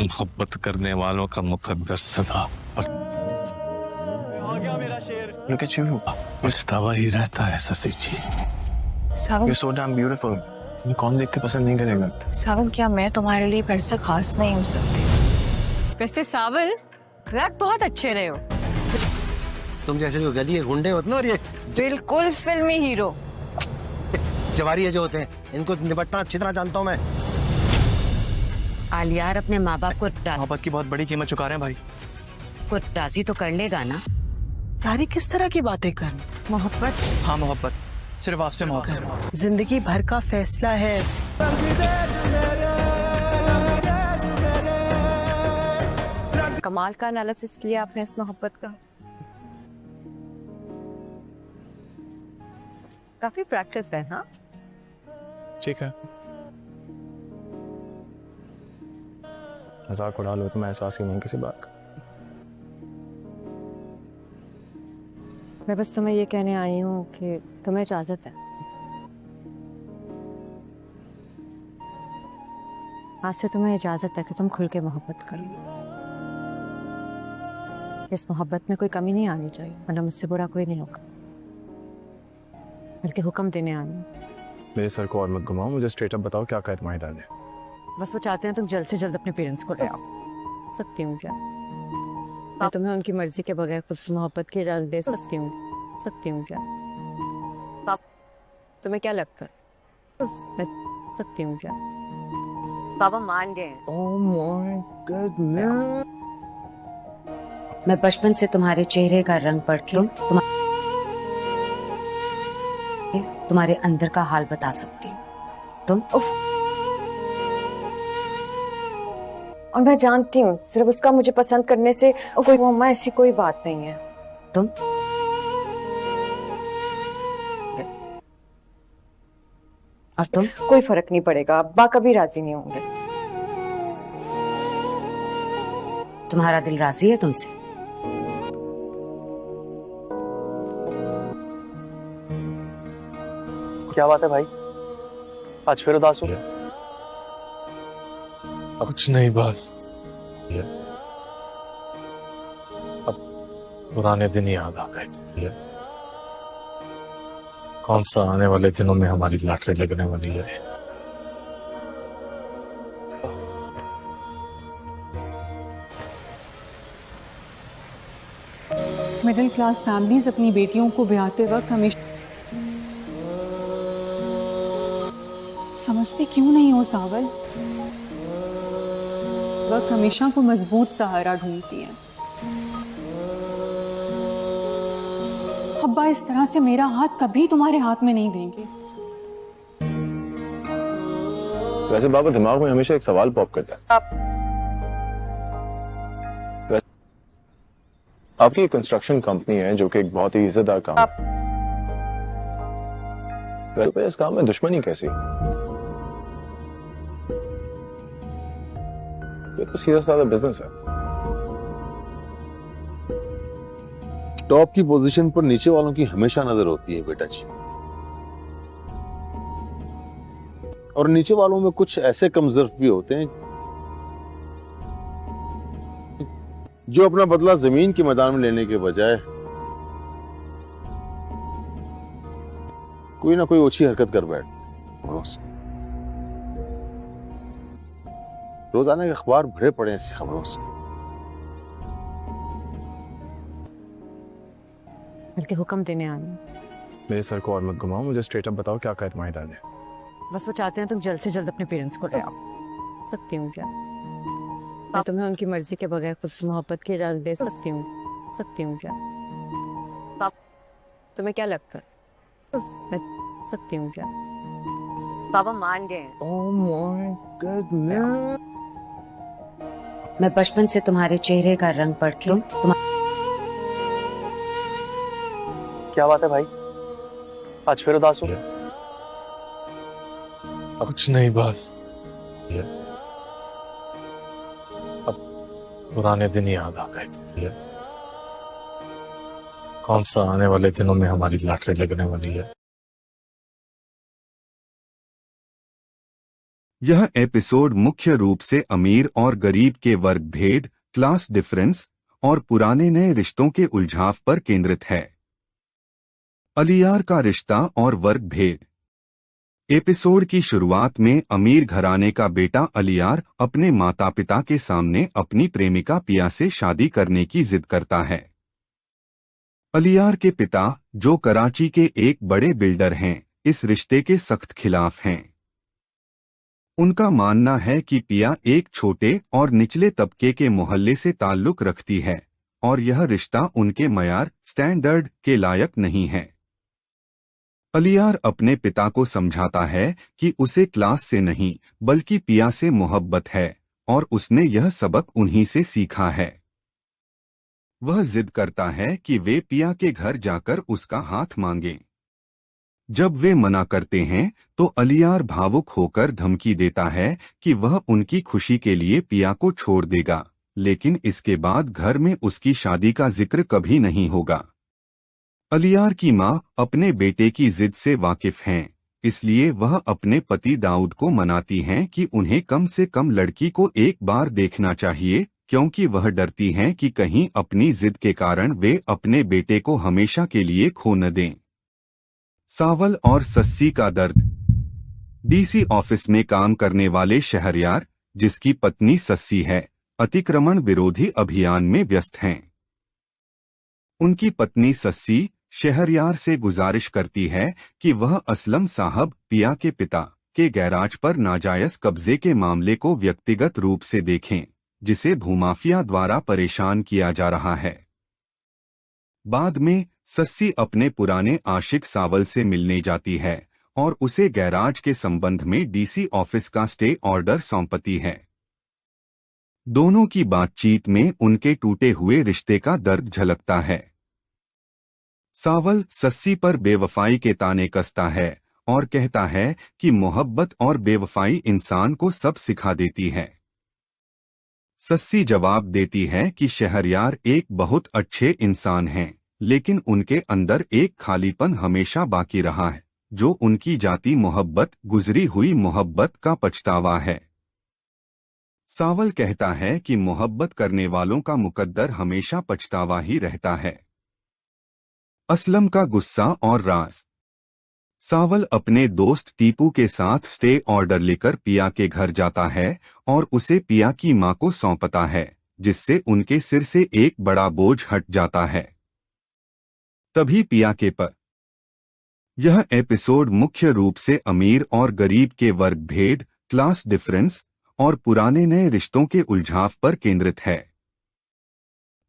मोहब्बत करने वालों का मुकद्दर सदा पछतावा ही रहता है शशि जी। सावन, सो डैम ब्यूटीफुल। कौन देख के पसंद नहीं करेगा? सावन, क्या मैं तुम्हारे लिए घर से खास नहीं हो सकती? वैसे सावन, रैप बहुत अच्छे रहे हो। तुम जैसे जो गधी है, गुंडे होते ना, और ये बिल्कुल फिल्मी हीरो। जवारी जो होते हैं, इनको निपटना अच्छी तरह जानता हूँ मैं। आलियार अपने माँ बाप को मोहब्बत की बहुत बड़ी कीमत चुका रहे हैं भाई। राजी तो कर लेगा ना? सारी किस तरह की बातें कर? मोहब्बत, हाँ मोहब्बत, सिर्फ आपसे मोहब्बत। जिंदगी भर का फैसला है। कमाल का एनालिसिस किया आपने इस मोहब्बत का। काफी प्रैक्टिस है। हाँ, ठीक है, मजाक उड़ा लो तो मैं एहसास ही नहीं किसी बात का। मैं बस तुम्हें ये कहने आई हूँ कि तुम्हें इजाजत है। आज से तुम्हें इजाजत है कि तुम खुल के मोहब्बत करो। इस मोहब्बत में कोई कमी नहीं आनी चाहिए, वरना मुझसे बुरा कोई नहीं होगा। बल्कि हुक्म देने आनी। मेरे सर को और मत घुमाओ, मुझे स्ट्रेट अप बताओ क्या कहा तुम्हारी डर ने। बस वो चाहते हैं तुम जल्द से जल्द अपने पेरेंट्स को ले आओ। सकती हूँ क्या मैं तुम्हें उनकी मर्जी के बगैर खुद से मोहब्बत की इजाजत दे सकती हूँ? सकती हूँ क्या तुम्हें क्या लगता है? मैं सकती हूँ क्या? पापा मान गए। Oh my goodness. मैं बचपन से तुम्हारे चेहरे का रंग पढ़ के तुम्हारे अंदर का हाल बता सकती हूँ। तुम और मैं जानती हूँ सिर्फ उसका मुझे पसंद करने से कोई अम्मा ऐसी कोई बात नहीं है। तुम और तुम कोई फर्क नहीं पड़ेगा, अब्बा कभी राजी नहीं होंगे। तुम्हारा दिल राजी है तुमसे? क्या बात है भाई, आज फिर उदास हो? कुछ नहीं, बस अब पुराने दिन याद आ गए थे। कौन सा आने वाले दिनों में हमारी लॉटरी लगने वाली है। मिडिल क्लास फैमिलीज अपनी बेटियों को ब्याहते वक्त हमेशा समझते क्यों नहीं हो सावल, वक्त हमेशा को मजबूत सहारा ढूंढती है। अब्बा इस तरह से मेरा हाथ कभी तुम्हारे हाथ में नहीं देंगे। वैसे बाबा, दिमाग में हमेशा एक सवाल पॉप करता है। आपकी कंस्ट्रक्शन कंपनी है जो कि एक बहुत ही इज्जतदार काम है। वैसे इस काम में दुश्मनी कैसी? ये तो सीधा साधा बिजनेस है। टॉप की पोजीशन पर नीचे वालों की हमेशा नजर होती है बेटा जी, और नीचे वालों में कुछ ऐसे कमजोर भी होते हैं जो अपना बदला जमीन के मैदान में लेने के बजाय कोई ना कोई ओछी हरकत कर बैठ। रोजाना के अखबार भरे पड़े ऐसी खबरों से। बल्कि हुक्म देने आनी। मेरे सर को और मत घुमाओ, मुझे स्ट्रेट अप बताओ क्या कहा तुम्हारी डर ने। बस वो चाहते हैं तुम जल्द से जल्द अपने पेरेंट्स को ले आओ। सकती हूँ क्या मैं तुम्हें उनकी मर्जी के बगैर खुद से मोहब्बत की इजाजत दे सकती हूँ? सकती हूँ क्या तुम्हें क्या लगता है? मैं सकती हूँ क्या? पापा मान गए। Oh my goodness. मैं बचपन से तुम्हारे चेहरे का रंग पढ़ के क्या बात है भाई, आज फिर उदास हो? कुछ नहीं, बस अब पुराने दिन याद आ गए थे। कौन सा आने वाले दिनों में हमारी लॉटरी लगने वाली है। यह एपिसोड मुख्य रूप से अमीर और गरीब के वर्ग भेद, क्लास डिफरेंस और पुराने नए रिश्तों के उलझाव पर केंद्रित है। अलियार का रिश्ता और वर्ग भेद। एपिसोड की शुरुआत में अमीर घराने का बेटा अलियार अपने माता पिता के सामने अपनी प्रेमिका पिया से शादी करने की जिद करता है। अलियार के पिता, जो कराची के एक बड़े बिल्डर हैं, इस रिश्ते के सख्त खिलाफ हैं। उनका मानना है कि पिया एक छोटे और निचले तबके के मोहल्ले से ताल्लुक रखती है और यह रिश्ता उनके मयार स्टैंडर्ड के लायक नहीं है। अलियार अपने पिता को समझाता है कि उसे क्लास से नहीं बल्कि पिया से मोहब्बत है और उसने यह सबक उन्हीं से सीखा है। वह जिद करता है कि वे पिया के घर जाकर उसका हाथ मांगें। जब वे मना करते हैं तो अलियार भावुक होकर धमकी देता है कि वह उनकी खुशी के लिए पिया को छोड़ देगा, लेकिन इसके बाद घर में उसकी शादी का जिक्र कभी नहीं होगा। अलियार की मां अपने बेटे की जिद से वाकिफ हैं, इसलिए वह अपने पति दाऊद को मनाती हैं कि उन्हें कम से कम लड़की को एक बार देखना चाहिए, क्योंकि वह डरती हैं कि कहीं अपनी जिद के कारण वे अपने बेटे को हमेशा के लिए खो न दें। सावल और सस्सी का दर्द। डीसी ऑफिस में काम करने वाले शहरयार, जिसकी पत्नी सस्सी है, अतिक्रमण विरोधी अभियान में व्यस्त हैं। उनकी पत्नी सस्सी शहरयार से गुजारिश करती है कि वह असलम साहब पिया के पिता के गैराज पर नाजायज कब्जे के मामले को व्यक्तिगत रूप से देखें, जिसे भूमाफिया द्वारा परेशान किया जा रहा है। बाद में सस्सी अपने पुराने आशिक सावल से मिलने जाती है और उसे गैराज के संबंध में डीसी ऑफिस का स्टे ऑर्डर सौंपती है। दोनों की बातचीत में उनके टूटे हुए रिश्ते का दर्द झलकता है। सावल सस्सी पर बेवफाई के ताने कसता है और कहता है कि मोहब्बत और बेवफाई इंसान को सब सिखा देती है। सस्सी जवाब देती है कि शहरयार एक बहुत अच्छे इंसान हैं, लेकिन उनके अंदर एक खालीपन हमेशा बाकी रहा है, जो उनकी जाती मोहब्बत, गुजरी हुई मोहब्बत का पछतावा है। सावल कहता है कि मोहब्बत करने वालों का मुकद्दर हमेशा पछतावा ही रहता है। असलम का गुस्सा और राज। सावल अपने दोस्त टीपू के साथ स्टे ऑर्डर लेकर पिया के घर जाता है और उसे पिया की मां को सौंपता है, जिससे उनके सिर से एक बड़ा बोझ हट जाता है। तभी पिया के पर। यह एपिसोड मुख्य रूप से अमीर और गरीब के वर्ग भेद, क्लास डिफरेंस और पुराने नए रिश्तों के उलझाव पर केंद्रित है।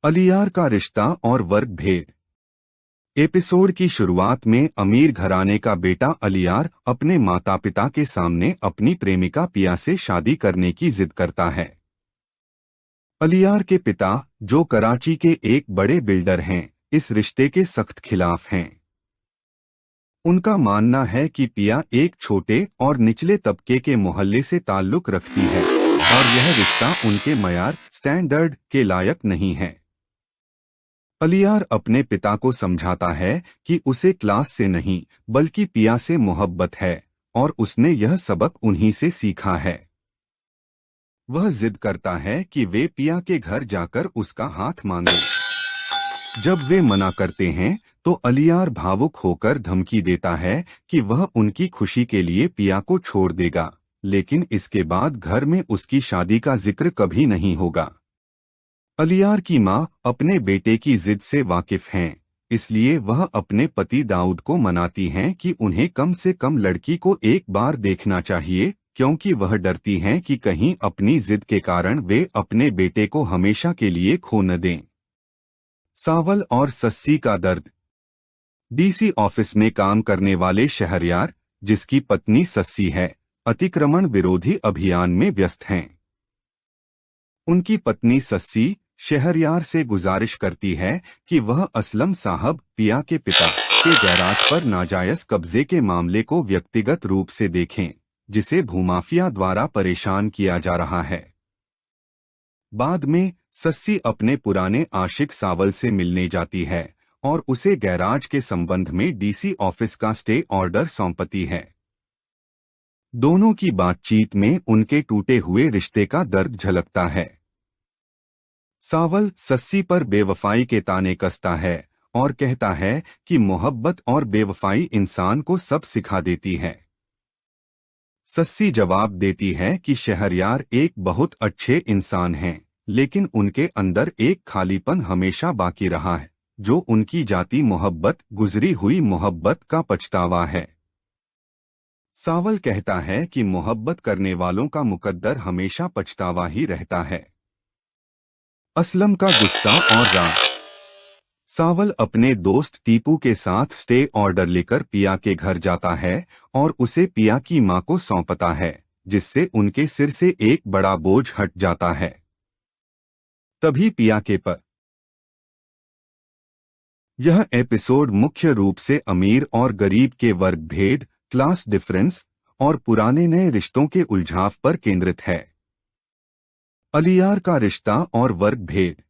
अलियार का रिश्ता और वर्ग भेद। एपिसोड की शुरुआत में अमीर घराने का बेटा अलियार अपने माता पिता के सामने अपनी प्रेमिका पिया से शादी करने की जिद करता है। अलियार के पिता, जो कराची के एक बड़े बिल्डर हैं, इस रिश्ते के सख्त खिलाफ हैं। उनका मानना है कि पिया एक छोटे और निचले तबके के मोहल्ले से ताल्लुक रखती है और यह रिश्ता उनके मयार स्टैंडर्ड के लायक नहीं है। अलियार अपने पिता को समझाता है कि उसे क्लास से नहीं बल्कि पिया से मोहब्बत है और उसने यह सबक उन्हीं से सीखा है। वह जिद करता है कि वे पिया के घर जाकर उसका हाथ मांगे। जब वे मना करते हैं तो अलियार भावुक होकर धमकी देता है कि वह उनकी खुशी के लिए पिया को छोड़ देगा, लेकिन इसके बाद घर में उसकी शादी का जिक्र कभी नहीं होगा। अलियार की मां अपने बेटे की जिद से वाकिफ हैं, इसलिए वह अपने पति दाऊद को मनाती हैं कि उन्हें कम से कम लड़की को एक बार देखना चाहिए, क्योंकि वह डरती हैं कि कहीं अपनी जिद के कारण वे अपने बेटे को हमेशा के लिए खो न दें। सावल और सस्सी का दर्द। डीसी ऑफिस में काम करने वाले शहरयार, जिसकी पत्नी सस्सी है, अतिक्रमण विरोधी अभियान में व्यस्त हैं। उनकी पत्नी सस्सी शहरयार से गुजारिश करती है कि वह असलम साहब पिया के पिता के गैराज पर नाजायज कब्जे के मामले को व्यक्तिगत रूप से देखें, जिसे भूमाफिया द्वारा परेशान किया जा रहा है। बाद में सस्सी अपने पुराने आशिक सावल से मिलने जाती है और उसे गैराज के संबंध में डीसी ऑफिस का स्टे ऑर्डर सौंपती है। दोनों की बातचीत में उनके टूटे हुए रिश्ते का दर्द झलकता है। सावल सस्सी पर बेवफाई के ताने कसता है और कहता है कि मोहब्बत और बेवफाई इंसान को सब सिखा देती है। सस्सी जवाब देती है कि शहरयार एक बहुत अच्छे इंसान हैं, लेकिन उनके अंदर एक खालीपन हमेशा बाकी रहा है, जो उनकी जाती मोहब्बत, गुजरी हुई मोहब्बत का पछतावा है। सावल कहता है कि मोहब्बत करने वालों का मुकद्दर हमेशा पछतावा ही रहता है। असलम का गुस्सा और राज। सावल अपने दोस्त टीपू के साथ स्टे ऑर्डर लेकर पिया के घर जाता है और उसे पिया की मां को सौंपता है, जिससे उनके सिर से एक बड़ा बोझ हट जाता है। तभी पिया के पर यह एपिसोड मुख्य रूप से अमीर और गरीब के वर्ग भेद, क्लास डिफरेंस और पुराने नए रिश्तों के उलझाव पर केंद्रित है। अलियार का रिश्ता और वर्ग भेद।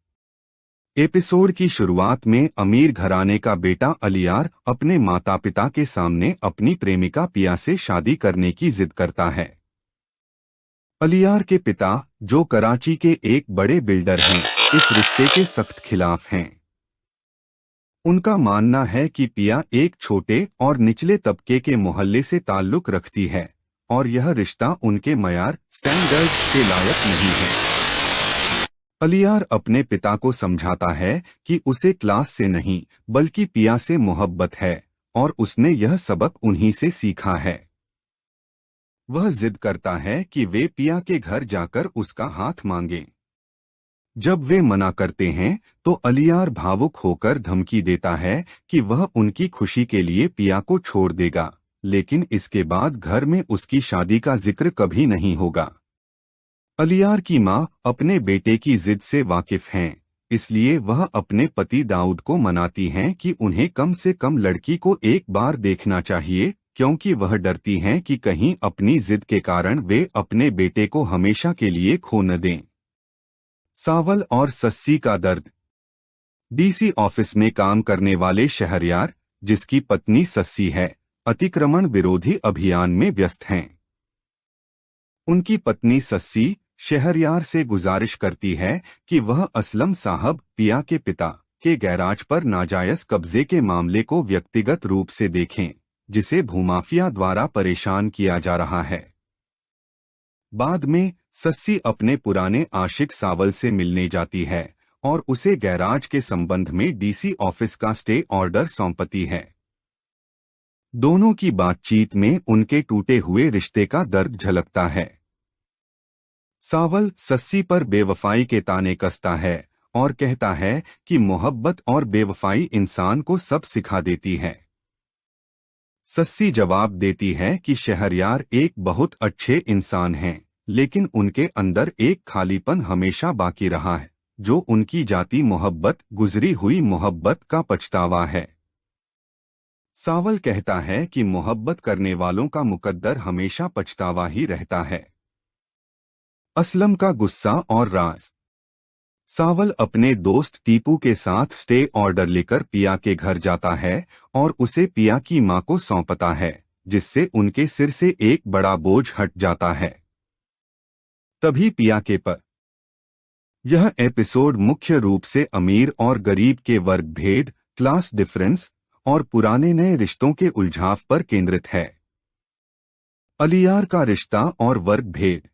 एपिसोड की शुरुआत में अमीर घराने का बेटा अलियार अपने माता पिता के सामने अपनी प्रेमिका पिया से शादी करने की जिद करता है। अलियार के पिता, जो कराची के एक बड़े बिल्डर हैं, इस रिश्ते के सख्त खिलाफ हैं। उनका मानना है कि पिया एक छोटे और निचले तबके के मोहल्ले से ताल्लुक रखती है और यह रिश्ता उनके मयार, स्टैंडर्ड के लायक नहीं है। अलियार अपने पिता को समझाता है कि उसे क्लास से नहीं बल्कि पिया से मोहब्बत है और उसने यह सबक उन्हीं से सीखा है। वह जिद करता है कि वे पिया के घर जाकर उसका हाथ मांगें। जब वे मना करते हैं तो अलियार भावुक होकर धमकी देता है कि वह उनकी खुशी के लिए पिया को छोड़ देगा, लेकिन इसके बाद घर में उसकी शादी का जिक्र कभी नहीं होगा। अलियार की मां अपने बेटे की जिद से वाकिफ हैं, इसलिए वह अपने पति दाऊद को मनाती हैं कि उन्हें कम से कम लड़की को एक बार देखना चाहिए, क्योंकि वह डरती हैं कि कहीं अपनी जिद के कारण वे अपने बेटे को हमेशा के लिए खो न दें। सावल और सस्सी का दर्द। डीसी ऑफिस में काम करने वाले शहरयार, जिसकी पत्नी सस्सी है, अतिक्रमण विरोधी अभियान में व्यस्त हैं। उनकी पत्नी सस्सी शहरयार से गुजारिश करती है कि वह असलम साहब पिया के पिता के गैराज पर नाजायज कब्जे के मामले को व्यक्तिगत रूप से देखें, जिसे भूमाफिया द्वारा परेशान किया जा रहा है। बाद में सस्सी अपने पुराने आशिक सावल से मिलने जाती है और उसे गैराज के संबंध में डीसी ऑफिस का स्टे ऑर्डर सौंपती है। दोनों की बातचीत में उनके टूटे हुए रिश्ते का दर्द झलकता है। सावल सस्सी पर बेवफाई के ताने कसता है और कहता है कि मोहब्बत और बेवफाई इंसान को सब सिखा देती है। सस्सी जवाब देती है कि शहरयार एक बहुत अच्छे इंसान हैं, लेकिन उनके अंदर एक खालीपन हमेशा बाकी रहा है, जो उनकी जाती मोहब्बत, गुजरी हुई मोहब्बत का पछतावा है। सावल कहता है कि मोहब्बत करने वालों का मुकद्दर हमेशा पछतावा ही रहता है। असलम का गुस्सा और राज। सावल अपने दोस्त टीपू के साथ स्टे ऑर्डर लेकर पिया के घर जाता है और उसे पिया की मां को सौंपता है, जिससे उनके सिर से एक बड़ा बोझ हट जाता है। तभी पिया के पर यह एपिसोड मुख्य रूप से अमीर और गरीब के वर्ग भेद, क्लास डिफरेंस और पुराने नए रिश्तों के उलझाव पर केंद्रित है। अलियार का रिश्ता और वर्ग भेद।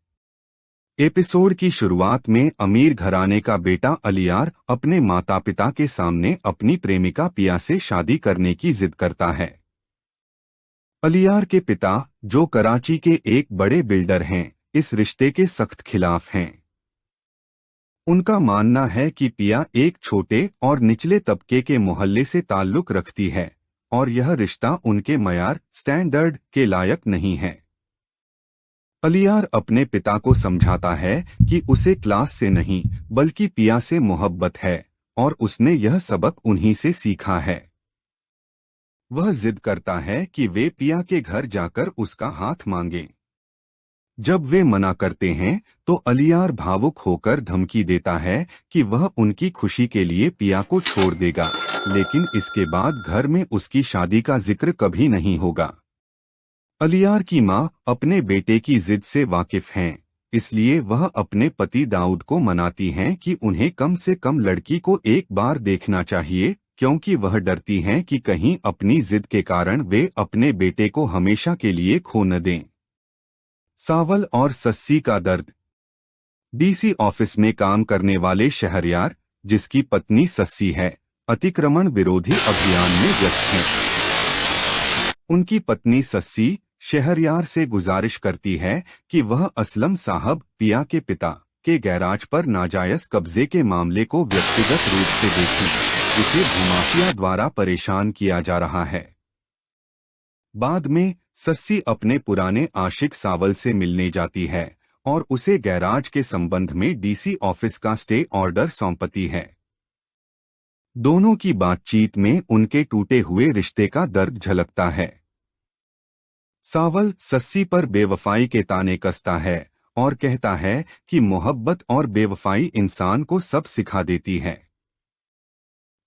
एपिसोड की शुरुआत में अमीर घराने का बेटा अलियार अपने माता पिता के सामने अपनी प्रेमिका पिया से शादी करने की जिद करता है। अलियार के पिता, जो कराची के एक बड़े बिल्डर हैं, इस रिश्ते के सख्त खिलाफ हैं। उनका मानना है कि पिया एक छोटे और निचले तबके के मोहल्ले से ताल्लुक रखती है और यह रिश्ता उनके मयार, स्टैंडर्ड के लायक नहीं है। अलियार अपने पिता को समझाता है कि उसे क्लास से नहीं बल्कि पिया से मोहब्बत है और उसने यह सबक उन्हीं से सीखा है। वह जिद करता है कि वे पिया के घर जाकर उसका हाथ मांगें। जब वे मना करते हैं तो अलियार भावुक होकर धमकी देता है कि वह उनकी खुशी के लिए पिया को छोड़ देगा, लेकिन इसके बाद घर में उसकी शादी का जिक्र कभी नहीं होगा। अलियार की मां अपने बेटे की जिद से वाकिफ हैं, इसलिए वह अपने पति दाऊद को मनाती हैं कि उन्हें कम से कम लड़की को एक बार देखना चाहिए, क्योंकि वह डरती हैं कि कहीं अपनी जिद के कारण वे अपने बेटे को हमेशा के लिए खो न दें। सावल और सस्सी का दर्द। डीसी ऑफिस में काम करने वाले शहरयार, जिसकी पत्नी सस्सी है, अतिक्रमण विरोधी अभियान में व्यस्त हैं। उनकी पत्नी सस्सी शहरयार से गुजारिश करती है कि वह असलम साहब पिया के पिता के गैराज पर नाजायज कब्जे के मामले को व्यक्तिगत रूप से देखें, जिसे भूमाफिया द्वारा परेशान किया जा रहा है। बाद में सस्सी अपने पुराने आशिक सावल से मिलने जाती है और उसे गैराज के संबंध में डीसी ऑफिस का स्टे ऑर्डर सौंपती है। दोनों की बातचीत में उनके टूटे हुए रिश्ते का दर्द झलकता है। सावल सस्सी पर बेवफाई के ताने कसता है और कहता है कि मोहब्बत और बेवफाई इंसान को सब सिखा देती है।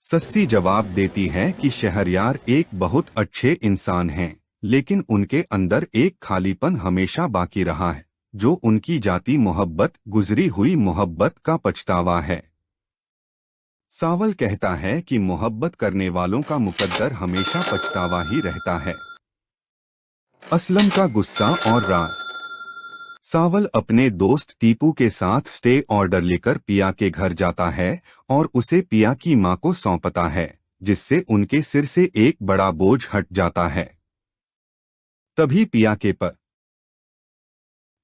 सस्सी जवाब देती है कि शहरयार एक बहुत अच्छे इंसान हैं, लेकिन उनके अंदर एक खालीपन हमेशा बाकी रहा है, जो उनकी जाती मोहब्बत, गुजरी हुई मोहब्बत का पछतावा है। सावल कहता है कि मोहब्बत करने वालों का मुकद्दर हमेशा पछतावा ही रहता है। असलम का गुस्सा और राज। सावल अपने दोस्त टीपू के साथ स्टे ऑर्डर लेकर पिया के घर जाता है और उसे पिया की मां को सौंपता है, जिससे उनके सिर से एक बड़ा बोझ हट जाता है। तभी पिया के पर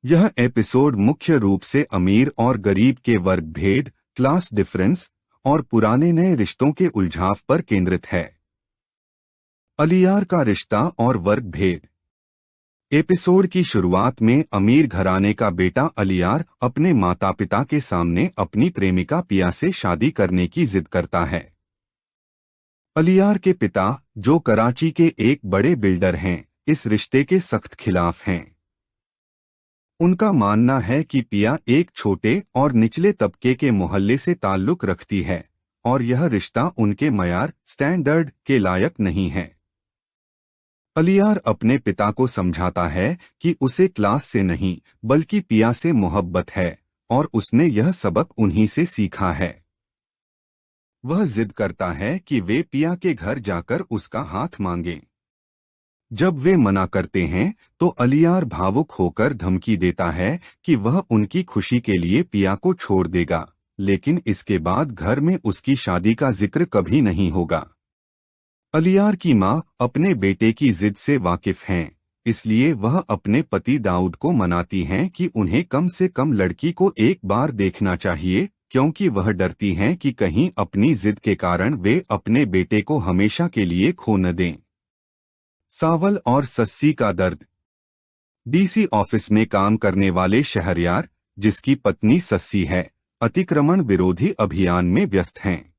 यह एपिसोड मुख्य रूप से अमीर और गरीब के वर्ग भेद, क्लास डिफरेंस और पुराने नए रिश्तों के उलझाव पर केंद्रित है। अलियार का रिश्ता और वर्ग भेद। एपिसोड की शुरुआत में अमीर घराने का बेटा अलियार अपने माता पिता के सामने अपनी प्रेमिका पिया से शादी करने की जिद करता है। अलियार के पिता, जो कराची के एक बड़े बिल्डर हैं, इस रिश्ते के सख्त खिलाफ हैं। उनका मानना है कि पिया एक छोटे और निचले तबके के मोहल्ले से ताल्लुक रखती है और यह रिश्ता उनके मयार स्टैंडर्ड के लायक नहीं है। अलियार अपने पिता को समझाता है कि उसे क्लास से नहीं बल्कि पिया से मोहब्बत है और उसने यह सबक उन्हीं से सीखा है। वह जिद करता है कि वे पिया के घर जाकर उसका हाथ मांगें। जब वे मना करते हैं तो अलियार भावुक होकर धमकी देता है कि वह उनकी खुशी के लिए पिया को छोड़ देगा, लेकिन इसके बाद घर में उसकी शादी का जिक्र कभी नहीं होगा। अलियार की मां अपने बेटे की जिद से वाकिफ हैं, इसलिए वह अपने पति दाऊद को मनाती हैं कि उन्हें कम से कम लड़की को एक बार देखना चाहिए, क्योंकि वह डरती हैं कि कहीं अपनी जिद के कारण वे अपने बेटे को हमेशा के लिए खो न दें। सावल और सस्सी का दर्द। डीसी ऑफिस में काम करने वाले शहरयार, जिसकी पत्नी सस्सी है, अतिक्रमण विरोधी अभियान में व्यस्त हैं।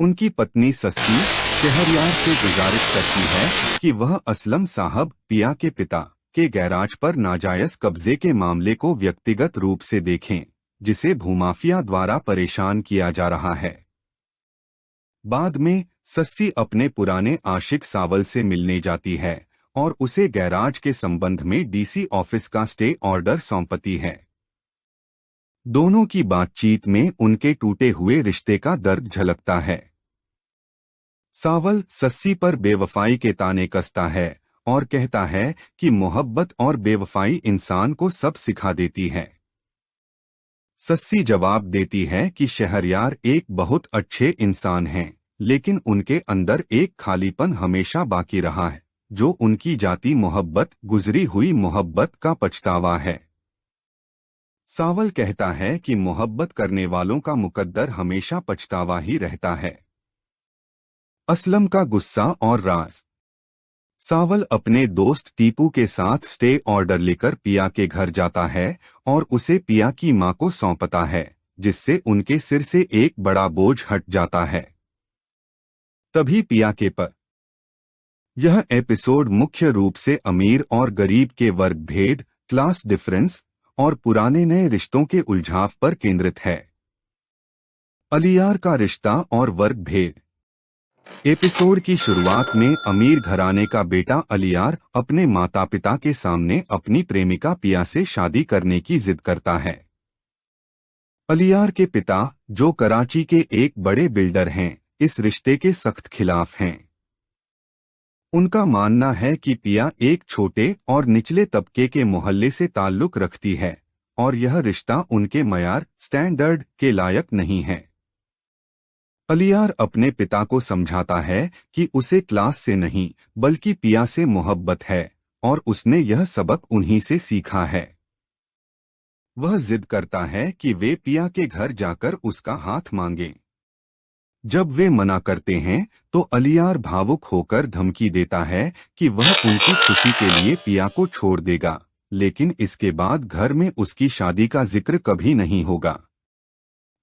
उनकी पत्नी सस्सी शहरयार से गुजारिश करती है कि वह असलम साहब पिया के पिता के गैराज पर नाजायज कब्जे के मामले को व्यक्तिगत रूप से देखें, जिसे भूमाफिया द्वारा परेशान किया जा रहा है। बाद में सस्सी अपने पुराने आशिक सावल से मिलने जाती है और उसे गैराज के संबंध में डीसी ऑफिस का स्टे ऑर्डर सौंपती है। दोनों की बातचीत में उनके टूटे हुए रिश्ते का दर्द झलकता है। सावल सस्सी पर बेवफाई के ताने कसता है और कहता है कि मोहब्बत और बेवफाई इंसान को सब सिखा देती है। सस्सी जवाब देती है कि शहरयार एक बहुत अच्छे इंसान हैं, लेकिन उनके अंदर एक खालीपन हमेशा बाकी रहा है, जो उनकी जाती मोहब्बत, गुजरी हुई मोहब्बत का पछतावा है। सावल कहता है कि मोहब्बत करने वालों का मुकद्दर हमेशा पछतावा ही रहता है। असलम का गुस्सा और राज। सावल अपने दोस्त टीपू के साथ स्टे ऑर्डर लेकर पिया के घर जाता है और उसे पिया की मां को सौंपता है, जिससे उनके सिर से एक बड़ा बोझ हट जाता है। तभी पिया के पर यह एपिसोड मुख्य रूप से अमीर और गरीब के वर्ग भेद, क्लास डिफरेंस और पुराने नए रिश्तों के उलझाव पर केंद्रित है। अलियार का रिश्ता और वर्ग भेद। एपिसोड की शुरुआत में अमीर घराने का बेटा अलियार अपने माता पिता के सामने अपनी प्रेमिका पिया से शादी करने की जिद करता है। अलियार के पिता, जो कराची के एक बड़े बिल्डर हैं, इस रिश्ते के सख्त खिलाफ हैं। उनका मानना है कि पिया एक छोटे और निचले तबके के मोहल्ले से ताल्लुक रखती है और यह रिश्ता उनके मयार स्टैंडर्ड के लायक नहीं है। अलियार अपने पिता को समझाता है कि उसे क्लास से नहीं बल्कि पिया से मोहब्बत है और उसने यह सबक उन्हीं से सीखा है। वह जिद करता है कि वे पिया के घर जाकर उसका हाथ मांगें। जब वे मना करते हैं तो अलियार भावुक होकर धमकी देता है कि वह उनकी खुशी के लिए पिया को छोड़ देगा, लेकिन इसके बाद घर में उसकी शादी का जिक्र कभी नहीं होगा।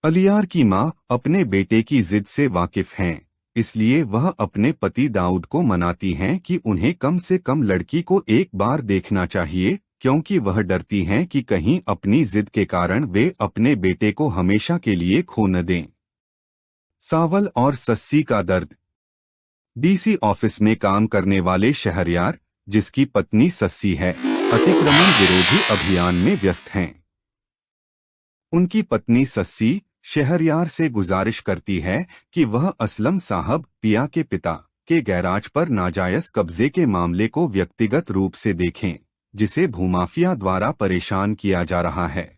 अलियार की मां अपने बेटे की जिद से वाकिफ हैं, इसलिए वह अपने पति दाऊद को मनाती हैं कि उन्हें कम से कम लड़की को एक बार देखना चाहिए, क्योंकि वह डरती हैं कि कहीं अपनी जिद के कारण वे अपने बेटे को हमेशा के लिए खो न दें। सावल और सस्सी का दर्द। डीसी ऑफिस में काम करने वाले शहरयार, जिसकी पत्नी सस्सी है, अतिक्रमण विरोधी अभियान में व्यस्त हैं। उनकी पत्नी सस्सी शहरयार से गुजारिश करती है कि वह असलम साहब पिया के पिता के गैराज पर नाजायज कब्जे के मामले को व्यक्तिगत रूप से देखें, जिसे भूमाफिया द्वारा परेशान किया जा रहा है।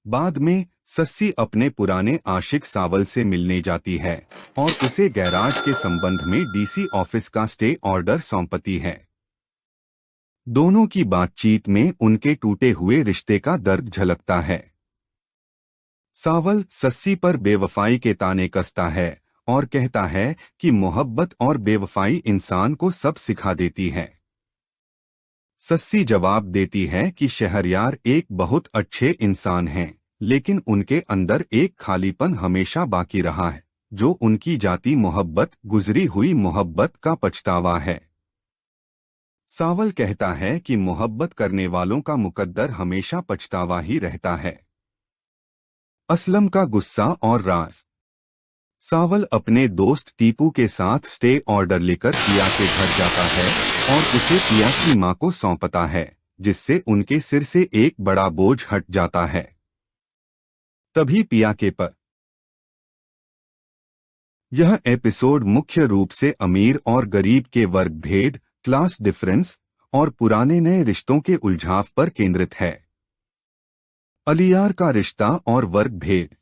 बाद में सस्सी अपने पुराने आशिक सावल से मिलने जाती है और उसे गैराज के संबंध में डीसी ऑफिस का स्टे ऑर्डर सौंपती है। दोनों की बातचीत में उनके टूटे हुए रिश्ते का दर्द झलकता है। सावल सस्सी पर बेवफाई के ताने कसता है और कहता है कि मोहब्बत और बेवफाई इंसान को सब सिखा देती है। सस्सी जवाब देती है कि शहरयार एक बहुत अच्छे इंसान हैं, लेकिन उनके अंदर एक खालीपन हमेशा बाकी रहा है, जो उनकी जाती मोहब्बत, गुजरी हुई मोहब्बत का पछतावा है। सावल कहता है कि मोहब्बत करने वालों का मुकद्दर हमेशा पछतावा ही रहता है। असलम का गुस्सा और राज। सावल अपने दोस्त टीपू के साथ स्टे ऑर्डर लेकर पिया के घर जाता है और उसे पिया की मां को सौंपता है, जिससे उनके सिर से एक बड़ा बोझ हट जाता है। तभी पिया के पर यह एपिसोड मुख्य रूप से अमीर और गरीब के वर्ग भेद, क्लास डिफरेंस और पुराने नए रिश्तों के उलझाव पर केंद्रित है। अलियार का रिश्ता और वर्ग भेद।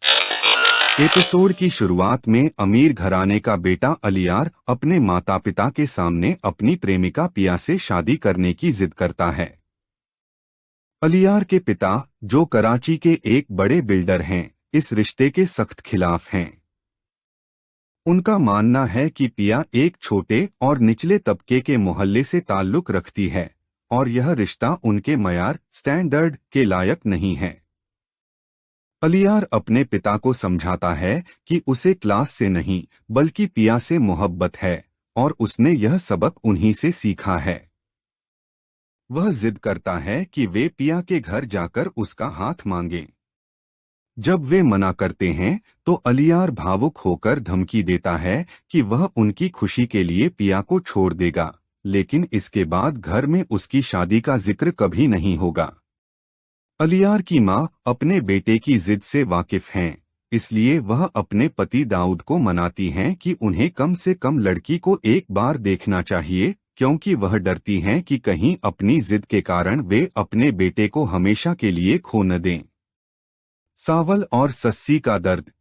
एपिसोड की शुरुआत में अमीर घराने का बेटा अलियार अपने माता पिता के सामने अपनी प्रेमिका पिया से शादी करने की जिद करता है। अलियार के पिता, जो कराची के एक बड़े बिल्डर हैं, इस रिश्ते के सख्त खिलाफ हैं। उनका मानना है कि पिया एक छोटे और निचले तबके के मोहल्ले से ताल्लुक रखती है और यह रिश्ता उनके मयार स्टैंडर्ड के लायक नहीं है। अलियार अपने पिता को समझाता है कि उसे क्लास से नहीं बल्कि पिया से मोहब्बत है और उसने यह सबक उन्हीं से सीखा है। वह जिद करता है कि वे पिया के घर जाकर उसका हाथ मांगें। जब वे मना करते हैं तो अलियार भावुक होकर धमकी देता है कि वह उनकी खुशी के लिए पिया को छोड़ देगा, लेकिन इसके बाद घर में उसकी शादी का जिक्र कभी नहीं होगा। अलियार की मां अपने बेटे की जिद से वाकिफ हैं, इसलिए वह अपने पति दाऊद को मनाती हैं कि उन्हें कम से कम लड़की को एक बार देखना चाहिए, क्योंकि वह डरती हैं कि कहीं अपनी जिद के कारण वे अपने बेटे को हमेशा के लिए खो न दें। सावल और सस्सी का दर्द।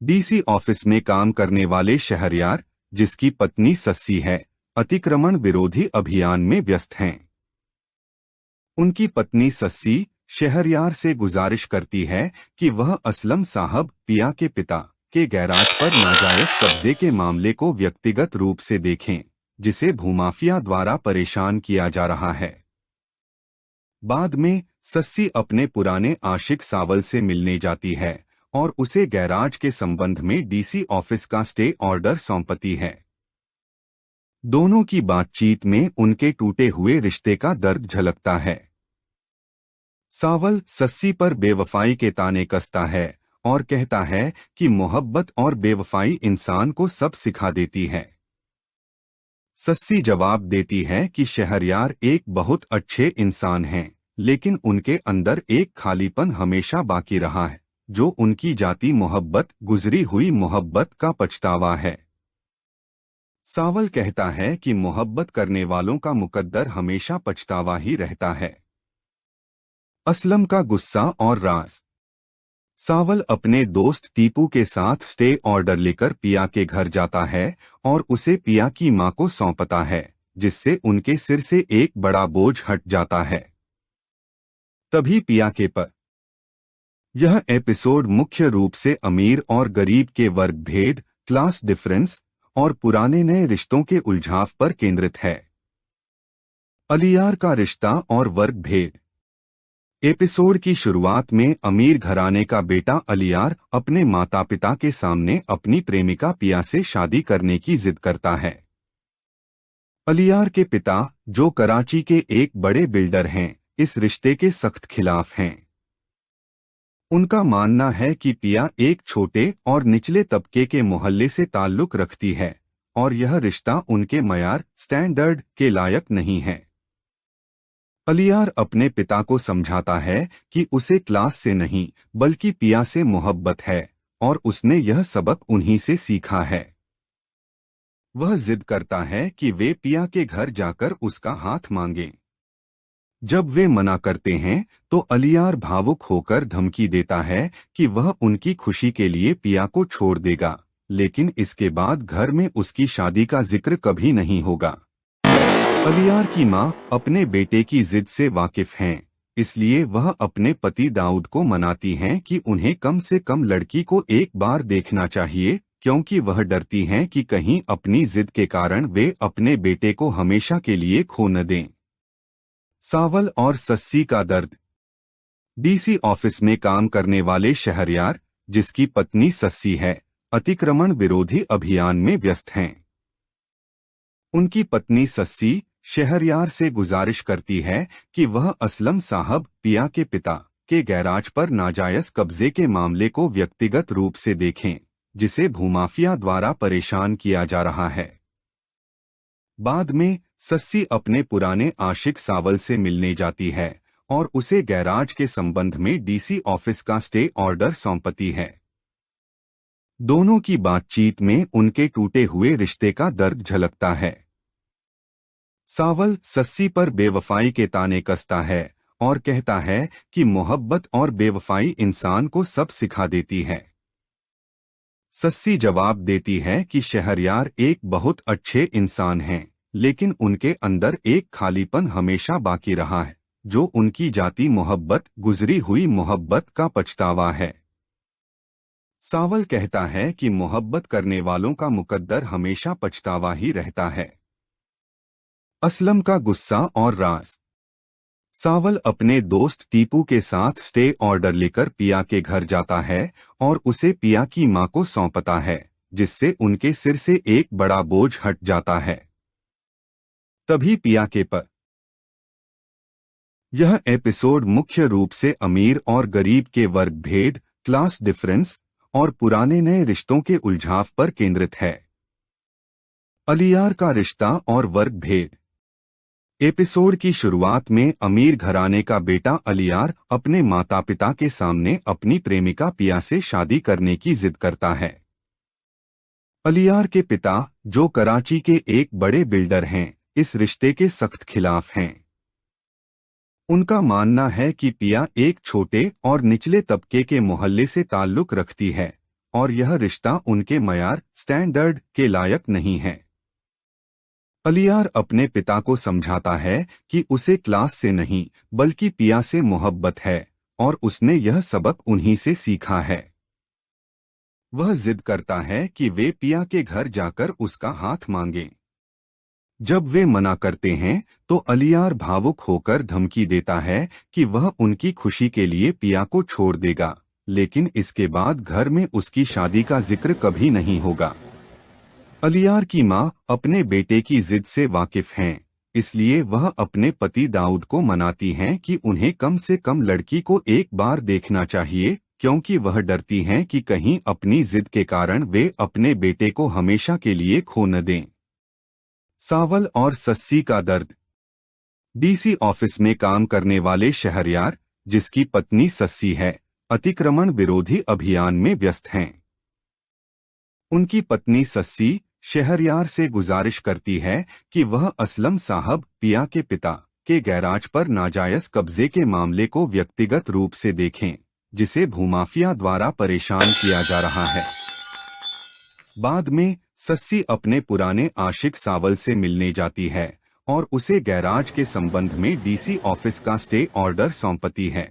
डीसी ऑफिस में काम करने वाले शहरयार, जिसकी पत्नी सस्सी है, अतिक्रमण विरोधी अभियान में व्यस्त हैं। उनकी पत्नी सस्सी शहरयार से गुजारिश करती है कि वह असलम साहब पिया के पिता के गैराज पर नाजायज कब्जे के मामले को व्यक्तिगत रूप से देखें, जिसे भूमाफिया द्वारा परेशान किया जा रहा है। बाद में सस्सी अपने पुराने आशिक सावल से मिलने जाती है और उसे गैराज के संबंध में डीसी ऑफिस का स्टे ऑर्डर सौंपती है। दोनों की बातचीत में उनके टूटे हुए रिश्ते का दर्द झलकता है। सावल सस्सी पर बेवफाई के ताने कसता है और कहता है कि मोहब्बत और बेवफाई इंसान को सब सिखा देती है। सस्सी जवाब देती है कि शहरयार एक बहुत अच्छे इंसान हैं, लेकिन उनके अंदर एक खालीपन हमेशा बाकी रहा है, जो उनकी जाती मोहब्बत, गुजरी हुई मोहब्बत का पछतावा है। सावल कहता है कि मोहब्बत करने वालों का मुकद्दर हमेशा पछतावा ही रहता है। असलम का गुस्सा और राज। सावल अपने दोस्त टीपू के साथ स्टे ऑर्डर लेकर पिया के घर जाता है और उसे पिया की मां को सौंपता है, जिससे उनके सिर से एक बड़ा बोझ हट जाता है। तभी पिया के पर यह एपिसोड मुख्य रूप से अमीर और गरीब के वर्ग भेद, क्लास डिफरेंस और पुराने नए रिश्तों के उलझाव पर केंद्रित है। अलियार का रिश्ता और वर्ग भेद। एपिसोड की शुरुआत में अमीर घराने का बेटा अलियार अपने माता पिता के सामने अपनी प्रेमिका पिया से शादी करने की जिद करता है। अलियार के पिता, जो कराची के एक बड़े बिल्डर हैं, इस रिश्ते के सख्त खिलाफ हैं। उनका मानना है कि पिया एक छोटे और निचले तबके के मोहल्ले से ताल्लुक रखती है और यह रिश्ता उनके मयार, स्टैंडर्ड के लायक नहीं है। अलियार अपने पिता को समझाता है कि उसे क्लास से नहीं बल्कि पिया से मोहब्बत है और उसने यह सबक उन्हीं से सीखा है। वह जिद करता है कि वे पिया के घर जाकर उसका हाथ मांगें। जब वे मना करते हैं तो अलियार भावुक होकर धमकी देता है कि वह उनकी खुशी के लिए पिया को छोड़ देगा, लेकिन इसके बाद घर में उसकी शादी का जिक्र कभी नहीं होगा। अलियार की मां अपने बेटे की जिद से वाकिफ हैं, इसलिए वह अपने पति दाऊद को मनाती हैं कि उन्हें कम से कम लड़की को एक बार देखना चाहिए, क्योंकि वह डरती हैं कि कहीं अपनी जिद के कारण वे अपने बेटे को हमेशा के लिए खो न दें। सावल और सस्सी का दर्द। डीसी ऑफिस में काम करने वाले शहरयार, जिसकी पत्नी सस्सी है, अतिक्रमण विरोधी अभियान में व्यस्त हैं। उनकी पत्नी सस्सी शहरयार से गुजारिश करती है कि वह असलम साहब पिया के पिता के गैराज पर नाजायज कब्जे के मामले को व्यक्तिगत रूप से देखें, जिसे भूमाफिया द्वारा परेशान किया जा रहा है। बाद में सस्सी अपने पुराने आशिक सावल से मिलने जाती है और उसे गैराज के संबंध में डीसी ऑफिस का स्टे ऑर्डर सौंपती है। दोनों की बातचीत में उनके टूटे हुए रिश्ते का दर्द झलकता है। सावल सस्सी पर बेवफाई के ताने कसता है और कहता है कि मोहब्बत और बेवफाई इंसान को सब सिखा देती है। सस्सी जवाब देती है कि शहरयार एक बहुत अच्छे इंसान हैं, लेकिन उनके अंदर एक खालीपन हमेशा बाकी रहा है, जो उनकी जाती मोहब्बत, गुजरी हुई मोहब्बत का पछतावा है। सावल कहता है कि मोहब्बत करने वालों का मुकद्दर हमेशा पछतावा ही रहता है। असलम का गुस्सा और राज। सावल अपने दोस्त टीपू के साथ स्टे ऑर्डर लेकर पिया के घर जाता है और उसे पिया की मां को सौंपता है, जिससे उनके सिर से एक बड़ा बोझ हट जाता है। तभी पिया के पर यह एपिसोड मुख्य रूप से अमीर और गरीब के वर्ग भेद, क्लास डिफरेंस और पुराने नए रिश्तों के उलझाव पर केंद्रित है। अलियार का रिश्ता और वर्ग भेद। एपिसोड की शुरुआत में अमीर घराने का बेटा अलियार अपने माता पिता के सामने अपनी प्रेमिका पिया से शादी करने की जिद करता है। अलियार के पिता, जो कराची के एक बड़े बिल्डर हैं, इस रिश्ते के सख्त खिलाफ हैं। उनका मानना है कि पिया एक छोटे और निचले तबके के मोहल्ले से ताल्लुक रखती है और यह रिश्ता उनके मयार, स्टैंडर्ड के लायक नहीं है। अलियार अपने पिता को समझाता है कि उसे क्लास से नहीं बल्कि पिया से मोहब्बत है और उसने यह सबक उन्हीं से सीखा है। वह जिद करता है कि वे पिया के घर जाकर उसका हाथ मांगें। जब वे मना करते हैं तो अलियार भावुक होकर धमकी देता है कि वह उनकी खुशी के लिए पिया को छोड़ देगा, लेकिन इसके बाद घर में उसकी शादी का जिक्र कभी नहीं होगा। अलियार की मां अपने बेटे की जिद से वाकिफ हैं, इसलिए वह अपने पति दाऊद को मनाती हैं कि उन्हें कम से कम लड़की को एक बार देखना चाहिए, क्योंकि वह डरती हैं कि कहीं अपनी जिद के कारण वे अपने बेटे को हमेशा के लिए खो न दें। सावल और सस्सी का दर्द। डीसी ऑफिस में काम करने वाले शहरयार, जिसकी पत्नी सस्सी है, अतिक्रमण विरोधी अभियान में व्यस्त हैं। उनकी पत्नी सस्सी शहरयार से गुजारिश करती है कि वह असलम साहब पिया के पिता के गैराज पर नाजायज कब्जे के मामले को व्यक्तिगत रूप से देखें, जिसे भूमाफिया द्वारा परेशान किया जा रहा है। बाद में सस्सी अपने पुराने आशिक सावल से मिलने जाती है और उसे गैराज के संबंध में डीसी ऑफिस का स्टे ऑर्डर सौंपती है।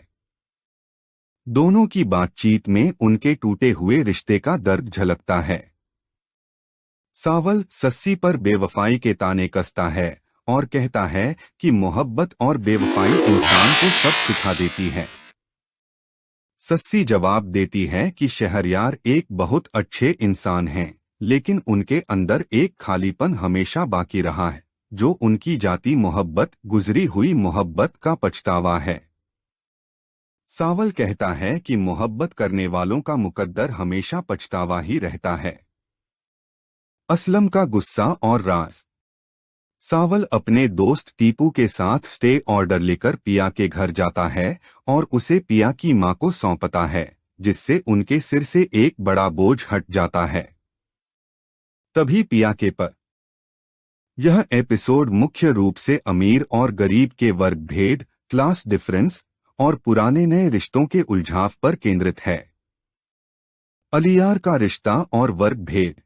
दोनों की बातचीत में उनके टूटे हुए रिश्ते का दर्द झलकता है। सावल सस्सी पर बेवफाई के ताने कसता है और कहता है कि मोहब्बत और बेवफाई इंसान को सब सिखा देती है। सस्सी जवाब देती है कि शहरयार एक बहुत अच्छे इंसान हैं, लेकिन उनके अंदर एक खालीपन हमेशा बाकी रहा है, जो उनकी जाती मोहब्बत, गुजरी हुई मोहब्बत का पछतावा है। सावल कहता है कि मोहब्बत करने वालों का मुकद्दर हमेशा पछतावा ही रहता है। असलम का गुस्सा और राज। सावल अपने दोस्त टीपू के साथ स्टे ऑर्डर लेकर पिया के घर जाता है और उसे पिया की मां को सौंपता है, जिससे उनके सिर से एक बड़ा बोझ हट जाता है। तभी पिया के पर। यह एपिसोड मुख्य रूप से अमीर और गरीब के वर्ग भेद, क्लास डिफरेंस और पुराने नए रिश्तों के उलझाव पर केंद्रित है। अलियार का रिश्ता और वर्ग भेद।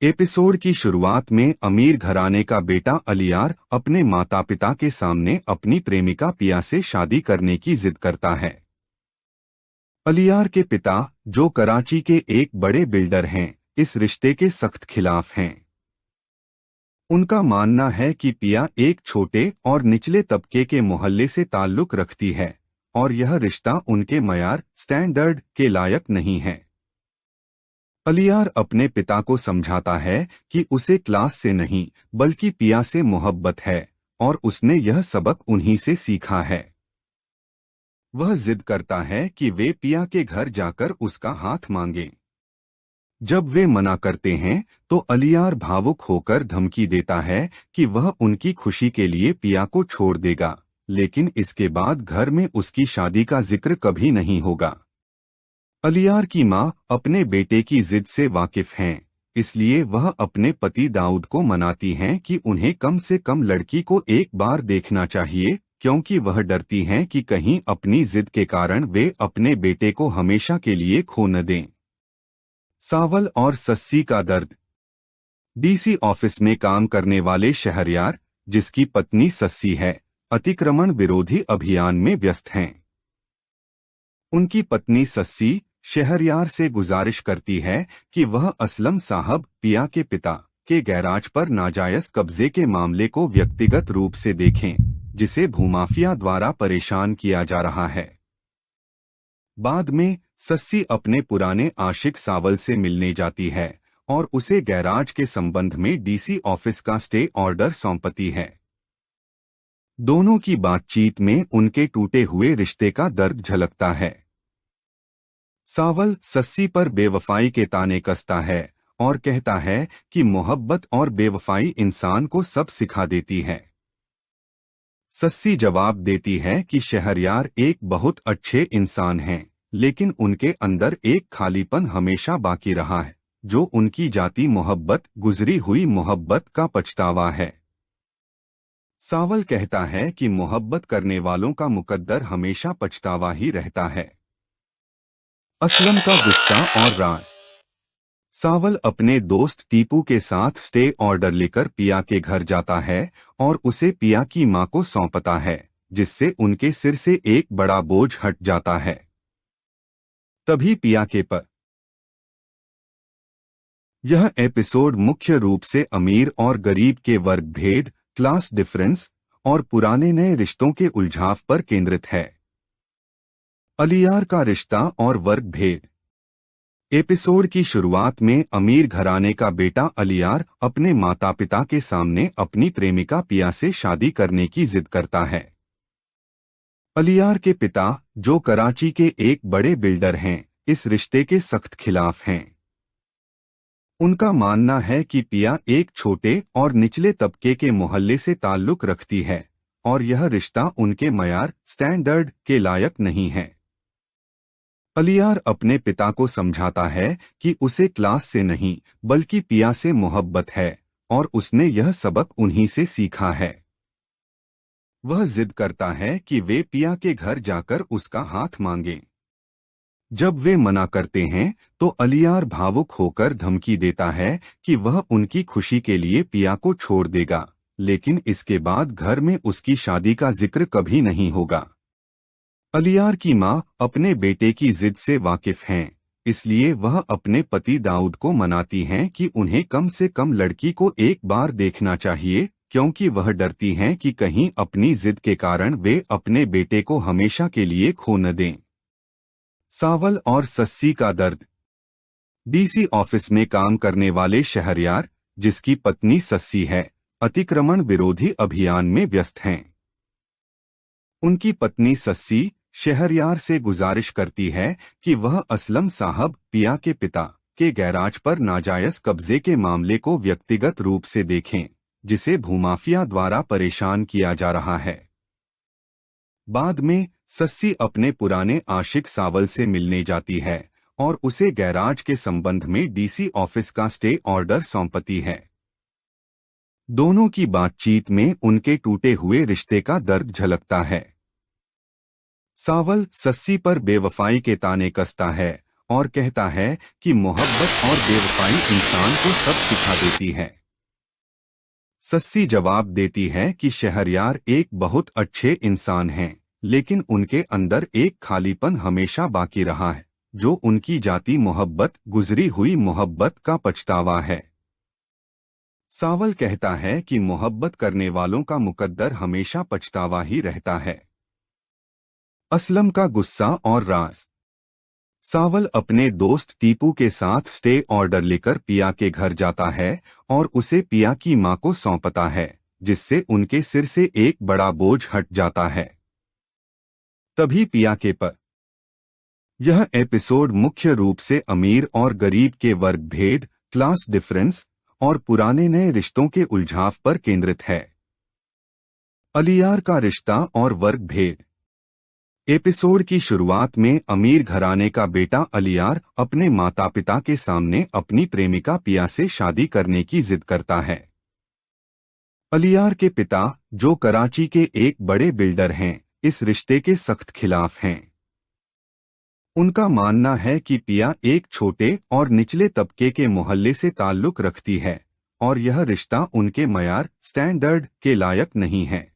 एपिसोड की शुरुआत में अमीर घराने का बेटा अलियार अपने माता पिता के सामने अपनी प्रेमिका पिया से शादी करने की जिद करता है। अलियार के पिता, जो कराची के एक बड़े बिल्डर हैं, इस रिश्ते के सख्त खिलाफ हैं। उनका मानना है कि पिया एक छोटे और निचले तबके के मोहल्ले से ताल्लुक रखती है और यह रिश्ता उनके मयार स्टैंडर्ड के लायक नहीं है। अलियार अपने पिता को समझाता है कि उसे क्लास से नहीं बल्कि पिया से मोहब्बत है और उसने यह सबक उन्हीं से सीखा है। वह जिद करता है कि वे पिया के घर जाकर उसका हाथ मांगें। जब वे मना करते हैं तो अलियार भावुक होकर धमकी देता है कि वह उनकी खुशी के लिए पिया को छोड़ देगा, लेकिन इसके बाद घर में उसकी शादी का जिक्र कभी नहीं होगा। अलियार की मां अपने बेटे की जिद से वाकिफ हैं, इसलिए वह अपने पति दाऊद को मनाती हैं कि उन्हें कम से कम लड़की को एक बार देखना चाहिए, क्योंकि वह डरती हैं कि कहीं अपनी जिद के कारण वे अपने बेटे को हमेशा के लिए खो न दें। सावल और सस्सी का दर्द। डीसी ऑफिस में काम करने वाले शहरयार, जिसकी पत्नी सस्सी है, अतिक्रमण विरोधी अभियान में व्यस्त हैं। उनकी पत्नी सस्सी शहरयार से गुजारिश करती है कि वह असलम साहब पिया के पिता के गैराज पर नाजायज कब्जे के मामले को व्यक्तिगत रूप से देखें, जिसे भूमाफिया द्वारा परेशान किया जा रहा है। बाद में सस्सी अपने पुराने आशिक सावल से मिलने जाती है और उसे गैराज के संबंध में डीसी ऑफिस का स्टे ऑर्डर सौंपती है। दोनों की बातचीत में उनके टूटे हुए रिश्ते का दर्द झलकता है। सावल सस्सी पर बेवफाई के ताने कसता है और कहता है कि मोहब्बत और बेवफाई इंसान को सब सिखा देती है। सस्सी जवाब देती है कि शहरयार एक बहुत अच्छे इंसान हैं, लेकिन उनके अंदर एक खालीपन हमेशा बाकी रहा है, जो उनकी जाती मोहब्बत, गुजरी हुई मोहब्बत का पछतावा है। सावल कहता है कि मोहब्बत करने वालों का मुकद्दर हमेशा पछतावा ही रहता है। असलम का गुस्सा और राज। सावल अपने दोस्त टीपू के साथ स्टे ऑर्डर लेकर पिया के घर जाता है और उसे पिया की मां को सौंपता है, जिससे उनके सिर से एक बड़ा बोझ हट जाता है। तभी पिया के पर। यह एपिसोड मुख्य रूप से अमीर और गरीब के वर्ग भेद, क्लास डिफरेंस और पुराने नए रिश्तों के उलझाव पर केंद्रित है। अलियार का रिश्ता और वर्ग भेद। एपिसोड की शुरुआत में अमीर घराने का बेटा अलियार अपने माता पिता के सामने अपनी प्रेमिका पिया से शादी करने की जिद करता है। अलियार के पिता, जो कराची के एक बड़े बिल्डर हैं, इस रिश्ते के सख्त खिलाफ हैं। उनका मानना है कि पिया एक छोटे और निचले तबके के मोहल्ले से ताल्लुक रखती है और यह रिश्ता उनके मयार स्टैंडर्ड के लायक नहीं है। अलियार अपने पिता को समझाता है कि उसे क्लास से नहीं बल्कि पिया से मोहब्बत है और उसने यह सबक उन्हीं से सीखा है। वह जिद करता है कि वे पिया के घर जाकर उसका हाथ मांगें। जब वे मना करते हैं तो अलियार भावुक होकर धमकी देता है कि वह उनकी खुशी के लिए पिया को छोड़ देगा, लेकिन इसके बाद घर में उसकी शादी का जिक्र कभी नहीं होगा। अलियार की मां अपने बेटे की जिद से वाकिफ हैं, इसलिए वह अपने पति दाऊद को मनाती हैं कि उन्हें कम से कम लड़की को एक बार देखना चाहिए, क्योंकि वह डरती हैं कि कहीं अपनी जिद के कारण वे अपने बेटे को हमेशा के लिए खो न दें। सावल और सस्सी का दर्द। डीसी ऑफिस में काम करने वाले शहरयार, जिसकी पत्नी सस्सी है, अतिक्रमण विरोधी अभियान में व्यस्त हैं। उनकी पत्नी सस्सी शहरयार से गुजारिश करती है कि वह असलम साहब पिया के पिता के गैराज पर नाजायज कब्जे के मामले को व्यक्तिगत रूप से देखें, जिसे भूमाफिया द्वारा परेशान किया जा रहा है। बाद में सस्सी अपने पुराने आशिक सावल से मिलने जाती है और उसे गैराज के संबंध में डीसी ऑफिस का स्टे ऑर्डर सौंपती है। दोनों की बातचीत में उनके टूटे हुए रिश्ते का दर्द झलकता है। सावल सस्सी पर बेवफाई के ताने कसता है और कहता है कि मोहब्बत और बेवफाई इंसान को सब सिखा देती है। सस्सी जवाब देती है कि शहरयार एक बहुत अच्छे इंसान हैं, लेकिन उनके अंदर एक खालीपन हमेशा बाकी रहा है, जो उनकी जाती मोहब्बत, गुजरी हुई मोहब्बत का पछतावा है। सावल कहता है कि मोहब्बत करने वालों का मुकद्दर हमेशा पछतावा ही रहता है। असलम का गुस्सा और राज। सावल अपने दोस्त टीपू के साथ स्टे ऑर्डर लेकर पिया के घर जाता है और उसे पिया की मां को सौंपता है, जिससे उनके सिर से एक बड़ा बोझ हट जाता है। तभी पिया के पर यह एपिसोड मुख्य रूप से अमीर और गरीब के वर्ग भेद, क्लास डिफरेंस और पुराने नए रिश्तों के उलझाव पर केंद्रित है। अलियार का रिश्ता और वर्ग भेद। एपिसोड की शुरुआत में अमीर घराने का बेटा अलियार अपने माता पिता के सामने अपनी प्रेमिका पिया से शादी करने की जिद करता है। अलियार के पिता, जो कराची के एक बड़े बिल्डर हैं, इस रिश्ते के सख्त खिलाफ हैं। उनका मानना है कि पिया एक छोटे और निचले तबके के मोहल्ले से ताल्लुक रखती है और यह रिश्ता उनके मयार स्टैंडर्ड के लायक नहीं है।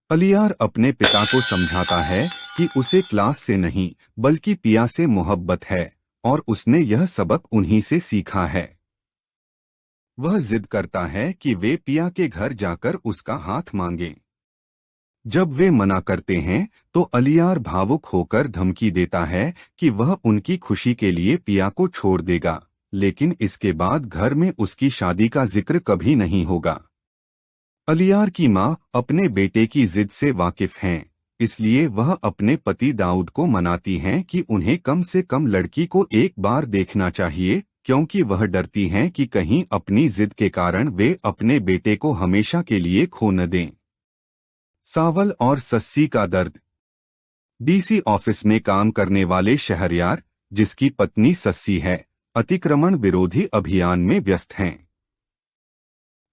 अलियार अपने पिता को समझाता है कि उसे क्लास से नहीं बल्कि पिया से मोहब्बत है और उसने यह सबक उन्हीं से सीखा है। वह जिद करता है कि वे पिया के घर जाकर उसका हाथ मांगें। जब वे मना करते हैं तो अलियार भावुक होकर धमकी देता है कि वह उनकी खुशी के लिए पिया को छोड़ देगा, लेकिन इसके बाद घर में उसकी शादी का जिक्र कभी नहीं होगा। अलियार की मां अपने बेटे की जिद से वाकिफ हैं, इसलिए वह अपने पति दाऊद को मनाती हैं कि उन्हें कम से कम लड़की को एक बार देखना चाहिए, क्योंकि वह डरती हैं कि कहीं अपनी जिद के कारण वे अपने बेटे को हमेशा के लिए खो न दें। सावल और सस्सी का दर्द। डीसी ऑफिस में काम करने वाले शहरयार, जिसकी पत्नी सस्सी है, अतिक्रमण विरोधी अभियान में व्यस्त हैं।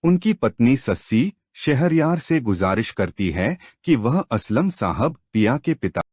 उनकी पत्नी सस्सी शहरयार से गुजारिश करती है कि वह असलम साहब पिया के पिता